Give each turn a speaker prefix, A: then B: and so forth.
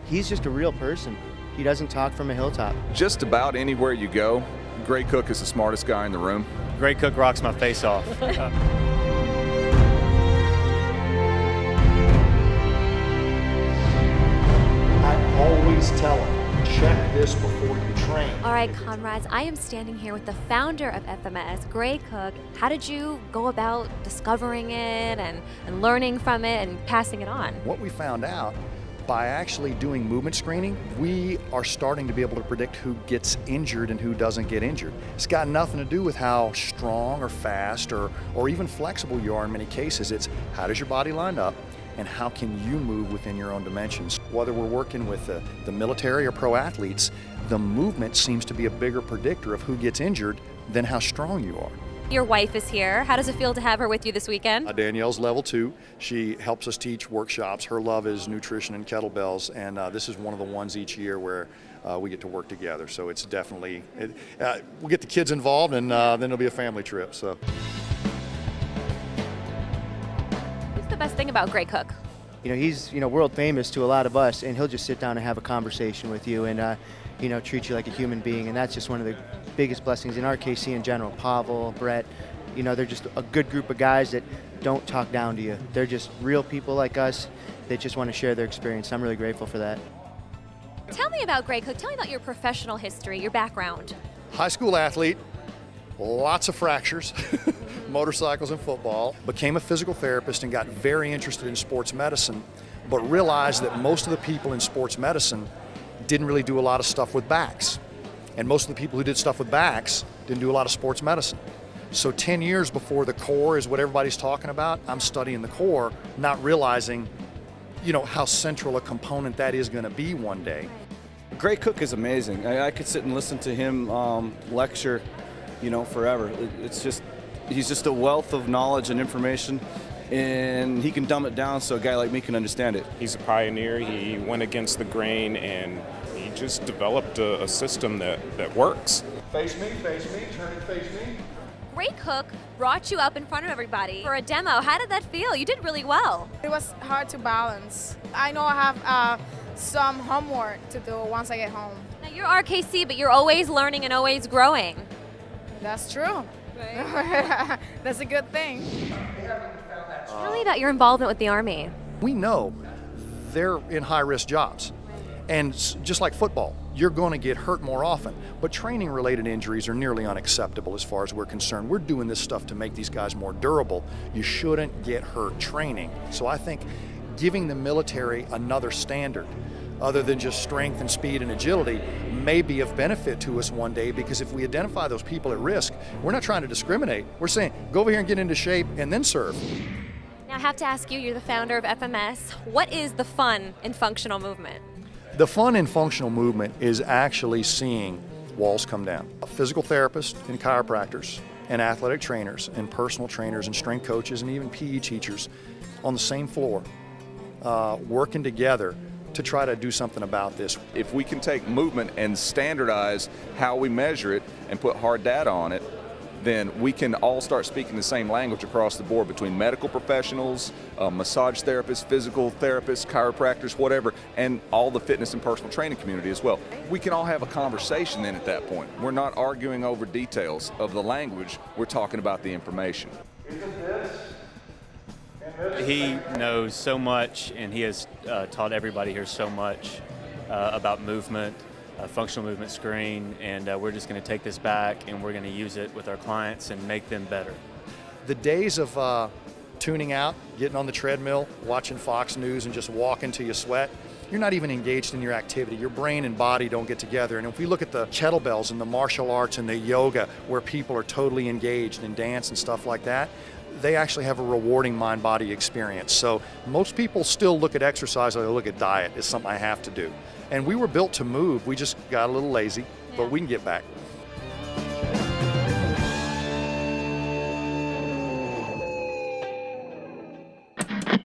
A: He's just a real person. He doesn't talk from a hilltop.
B: Just about anywhere you go, Gray Cook is the smartest guy in the room.
C: Gray Cook rocks my face off.
D: I always tell them, check this before you train.
E: All right, comrades, I am standing here with the founder of FMS, Gray Cook. How did you go about discovering it and learning from it and passing it on?
D: What we found out, by actually doing movement screening, we are starting to be able to predict who gets injured and who doesn't get injured. It's got nothing to do with how strong or fast or even flexible you are in many cases. It's how does your body line up and how can you move within your own dimensions. Whether we're working with the military or pro athletes, the movement seems to be a bigger predictor of who gets injured than how strong you are.
E: Your wife is here. How does it feel to have her with you this weekend?
D: Danielle's level 2. She helps us teach workshops. Her love is nutrition and kettlebells, and this is one of the ones each year where we get to work together. So it's definitely, we'll get the kids involved, and then it'll be a family trip. So.
E: What's the best thing about Gray Cook?
A: You know, he's world famous to a lot of us, and he'll just sit down and have a conversation with you and treat you like a human being, and that's just one of the biggest blessings in RKC in general. Pavel, Brett, they're just a good group of guys that don't talk down to you. They're just real people like us that just want to share their experience. I'm really grateful for that.
E: Tell me about Gray Cook. Tell me about your professional history, your background.
D: High school athlete, lots of fractures, motorcycles and football. Became a physical therapist and got very interested in sports medicine, but realized that most of the people in sports medicine didn't really do a lot of stuff with backs. And most of the people who did stuff with backs didn't do a lot of sports medicine. So 10 years before the core is what everybody's talking about, I'm studying the core, not realizing, how central a component that is going to be one day.
F: Gray Cook is amazing. I could sit and listen to him lecture, forever. He's just a wealth of knowledge and information, and he can dumb it down so a guy like me can understand it.
G: He's a pioneer. He went against the grain, and he just developed a system that works.
D: Face me, turn and face me.
E: Gray Cook brought you up in front of everybody for a demo. How did that feel? You did really well.
H: It was hard to balance. I know I have some homework to do once I get home.
E: Now you're RKC, but you're always learning and always growing.
H: That's true. Right. That's a good thing.
E: Tell me about your involvement with the Army.
D: We know they're in high-risk jobs. And just like football, you're going to get hurt more often. But training-related injuries are nearly unacceptable as far as we're concerned. We're doing this stuff to make these guys more durable. You shouldn't get hurt training. So I think giving the military another standard, other than just strength and speed and agility, may be of benefit to us one day, because if we identify those people at risk, we're not trying to discriminate. We're saying, go over here and get into shape and then serve.
E: Now I have to ask you, you're the founder of FMS. What is the fun in functional movement?
D: The fun in functional movement is actually seeing walls come down. Physical therapists and chiropractors and athletic trainers and personal trainers and strength coaches and even PE teachers on the same floor, working together to try to do something about this.
B: If we can take movement and standardize how we measure it and put hard data on it, then we can all start speaking the same language across the board between medical professionals, massage therapists, physical therapists, chiropractors, whatever, and all the fitness and personal training community as well. We can all have a conversation then at that point. We're not arguing over details of the language, we're talking about the information.
C: He knows so much, and he has taught everybody here so much about movement, functional movement screen, and we're just going to take this back and we're going to use it with our clients and make them better.
D: The days of tuning out, getting on the treadmill, watching Fox News and just walking till you sweat, you're not even engaged in your activity. Your brain and body don't get together. And if we look at the kettlebells and the martial arts and the yoga, where people are totally engaged in dance and stuff like that, they actually have a rewarding mind-body experience. So most people still look at exercise or they look at diet as something I have to do. And we were built to move. We just got a little lazy, but we can get back.